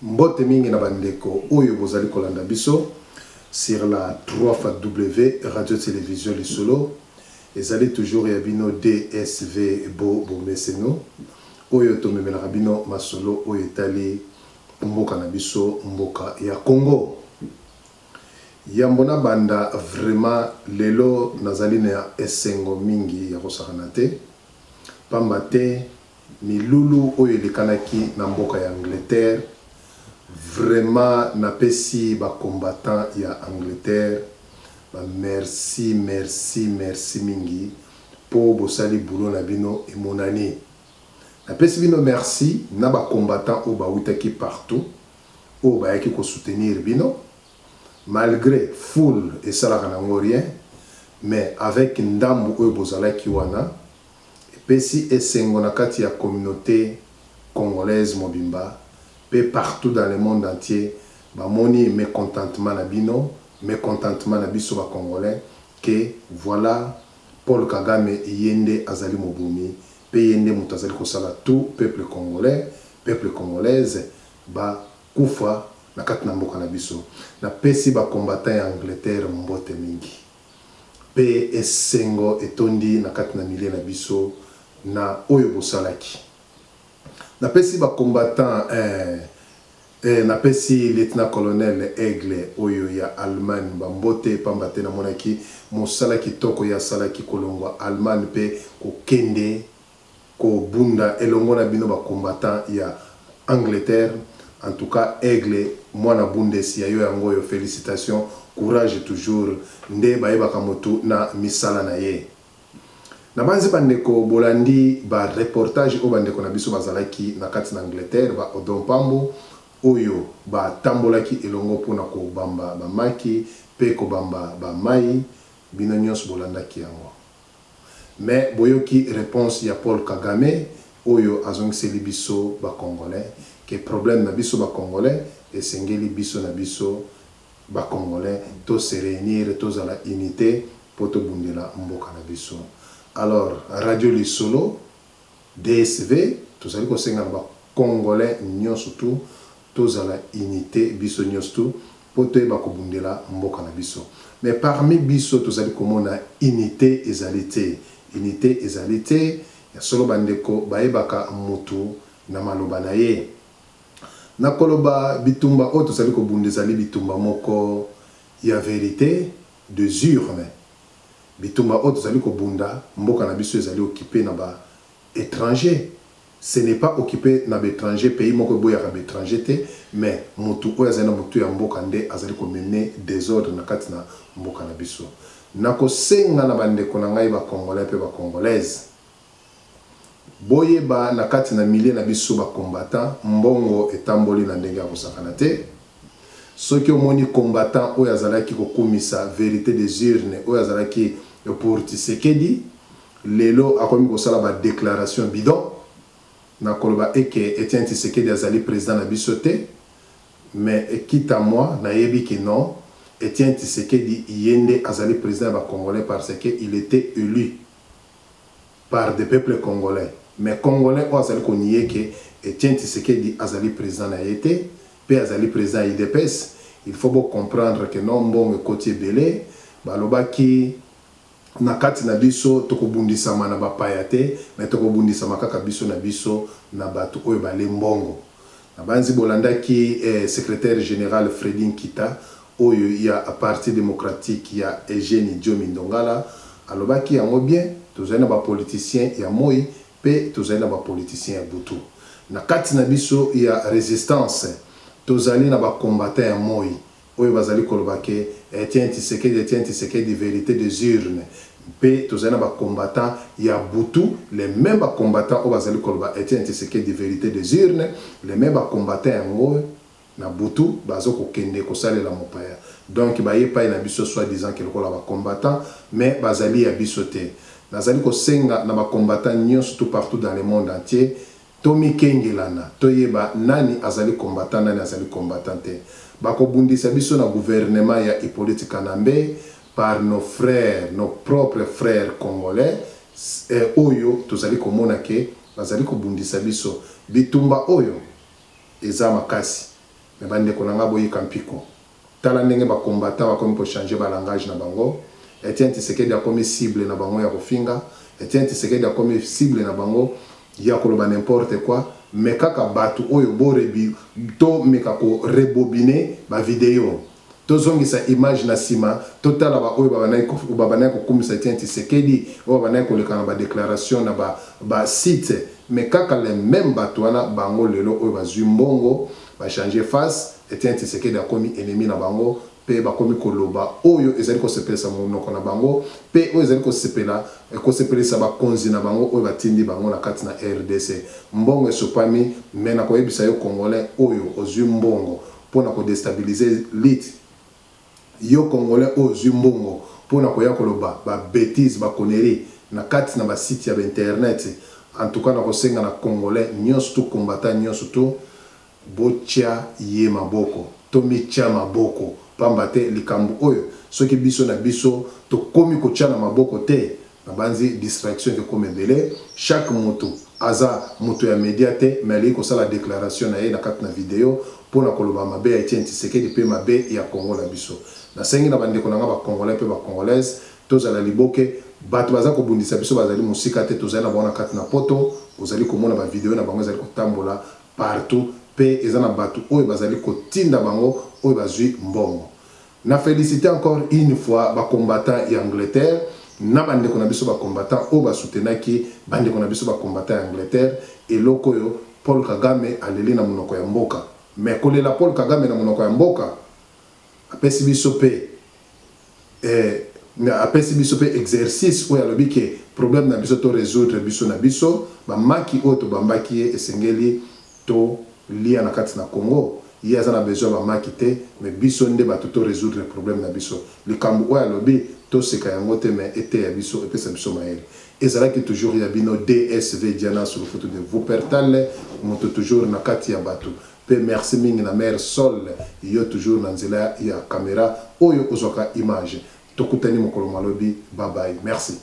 Mbote mingi na bandeko oyo bozali kolanda biso sur la 3W radio télévision lisolo ezali toujours ya bino DSV bo bomeseno oyo tomemela bino masolo oyo etali mboka na biso mboka ya Congo. Yambona banda vraiment lelo nazali na esengo mingi ya kosakana te pamba te milulu oyo elekanaki na mboka ya Angleterre. Vraiment napesi ba combattant ya Angleterre ba merci mingi po bosali boulot na bino emonani. Napesi bino merci na ba combattant o ba witaki partout o ba yaki ko soutenir bino malgré foule et salaka na rien mais avec ndambu o bozalaki wana epesi esengo na kati ya communauté congolaise mobimba. Et partout dans le monde entier, bamoni mécontentement na bino, mécontentement na biso ba congolais que voilà Paul Kagame yende azali mobumi, pe yende mutu azali kosala tout peuple congolais, peuple congolaise ba kufa na kati na mboka na biso. Na pesi ba combattant ya Angleterre mbote mingi. Pe esengo etondi na kati na milie na biso na oyo bosalaki. Napesi ba combattant napesi lieutenant colonel Aigle oyo ya Allemagne bambote pambate na monaki mosala kitoko ya sala ki kolongwa Allemagne pe ko kende ko bunda elongo na bino ba combattant ya Angleterre. En tout cas Aigle mwana bundesi ya yo yango yo félicitations, courage toujours nde bayeba kamoto na misala na ye. Na banzi bandeko bolandi ba reportage o bandeko na biso bazalaki na kati na Angleterre ba odompambo oyo ba tambolaki elongo pona ko bamba ba maki pe ko bamba ba mai bino nyos bolandaki yango. Mais boyoki réponse ya Paul Kagame oyo azongiseli biso ba congolais que problème na biso ba congolais esengeli biso na biso ba congolais to se réunir to za la unité poto bundela mboka na biso. Alors, Radio Lisolo, DSV, tous les Congolais, nous surtout, tous à la unité, biso nous tout, pour te bakobundela mboka na biso. Mais parmi biso, tous les comme on a unité ezalité. Unité ezalité, ya solo bandeko, baebaka mutu na maloba na ye. Na koloba bitumba, o tous les kobundezali bitumba moko, ya vérité, de urnes. Bitumba autres zali ko bunda mboka na biso ezali occupé na ba étranger. Ce n'est pas occupé na ba étranger pays moko boya ka ba étranger te mais mutu oya zana mutu ya mboka nde azali ko mener désordre na kati na mboka na biso. Nako senga na bandeko na ngai ba congolais pe ba congolaise. Boye ba na kati na milieu na biso ba combattant mbongo etamboli na ndenge ya kosakana te. Ceux qui ont moni combattant oya zalaki ko komisa vérité des urnes oya zalaki pour Tshisekedi lelo akomi kosala ba déclaration bidon na koloba eke Etienne Tshisekedi azali président na biso te mais quitte à moi na yebi que non Etienne Tshisekedi yende azali président ba congolais parce que il était élu par des peuples congolais mais congolais o azali ko nié que Etienne Tshisekedi azali président na yete pe azali président IDPS. Il faut bien comprendre que non bon côté belé balobaki na kati na biso tokobundisa mana ba payate mais tokobundisa makaka biso na biso na batu oyo bale mbongo na banzi bolandaki secrétaire général Fredin Kita oyo ya parti démocratique ya Eugénie Diomi Ndongala alobaki yango bien tozali na ba politicien ya moi pe tozali na ba politicien ya butu na kati na biso ya résistance tozali na ba combattant ya moi oyo bazali kolobake Etienne Tshisekedi vérité des urnes pe tozali na ba combattant ya butu les mêmes combattants oyo bazali koloba Etienne Tshisekedi vérité des urnes les mêmes combattants yango na butu bazo kokende kosalela mopaya donc ba yepa na biso soi-disant que lokola ba combattant mais bazali ya biso te nazali kosenga na ba combattant nyonso tout partout dans le monde entier Tomi Kengelana, toyeba nani azali combattant, nani azali combattante. Bako bundisa biso na gouvernement ya Hippolyte Kanambe par nos frères, nos propres frères congolais. Oyo, tozali komona ke, bazali ko bundisa biso. Bitumba oyo, eza makasi. mais bande ko nanga boyi kampiko tala ndenge ba combattant ba comme pour changer ba langage na bango. Etienne Tshisekedi a comme cible na bango ya kofinga. Etienne Tshisekedi a comme cible na bango ya koloba n'importe quoi. Mais kaka batu oyo borebi to meka ko rebobiner ba vidéo. To zongisa image na sima totala ba oyo babana ko kumisa Etienne Tshisekedi oyo babana ko lekana ba déclaration na ba site. Mais kaka les mêmes batu wana bango lelo oyo bazwi mbongo ba changer face. Etienne Tshisekedi a commis ennemi na bango. Pe bakomi koloba oyo ezali ko sepelisa monoko na bango pe oyo ezali ko sepelisa ba konzi na bango oyo batindi bango na kati na RDC mbongo esopami mena ko yebisa yo congolais oyo ozwi mbongo pona ko déstabiliser lit yo congolais oyo ozwi mbongo pona ko ya koloba ba bêtise ba connerie na kati na ba site ya internet en tout cas na ko senga na congolais nyonso tout combattant nyonso tout botia ye maboko to mitia maboko pambate likambu oyo soki biso na biso to komi ko tia na maboko te na banzi distraction ke comme belé chaque moto aza moto ya média te mais ali ko sala déclaration na ye na kati na vidéo pour na koloba mabe ya Etienne Tshisekedi pe mabe ya Congo la biso na sengi na bande ko nanga ba congolais pe ba congolaise tozala liboke bato baza ko bundisa biso bazali musika te tozali na bona kati na poto ozali komona ba vidéo na bango ezali ko tambola partout pe ezana batu oyo bazali kotinda bango oyo bazwi mbongo. Na féliciter encore une fois ba combattant ya Angleterre na bande ko na biso ba combattant oyo ba soutenaki bande ko na biso ba combattant ya Angleterre eloko yo Paul Kagame aleli na monoko ya mboka mais kolela Paul Kagame na monoko ya mboka apesi biso pe apesi biso pe exercice oyo alobi ke problème na biso to résoudre biso na biso ba maki oyo to bambaki esengeli to lia na kati na Congo il y a besoin ba makite mais biso nde ba to résoudre le problème na biso likambu oya lobi to seka yango te mais été ya biso et pesa biso maele ezala ki toujours ya bino DSV Diana sur le photo de vous pertale moto toujours na kati ya bato pe merci mingi na mère Sol yo toujours na nzela ya caméra oyo ozoka image tokutani mokolo malobi bye bye merci.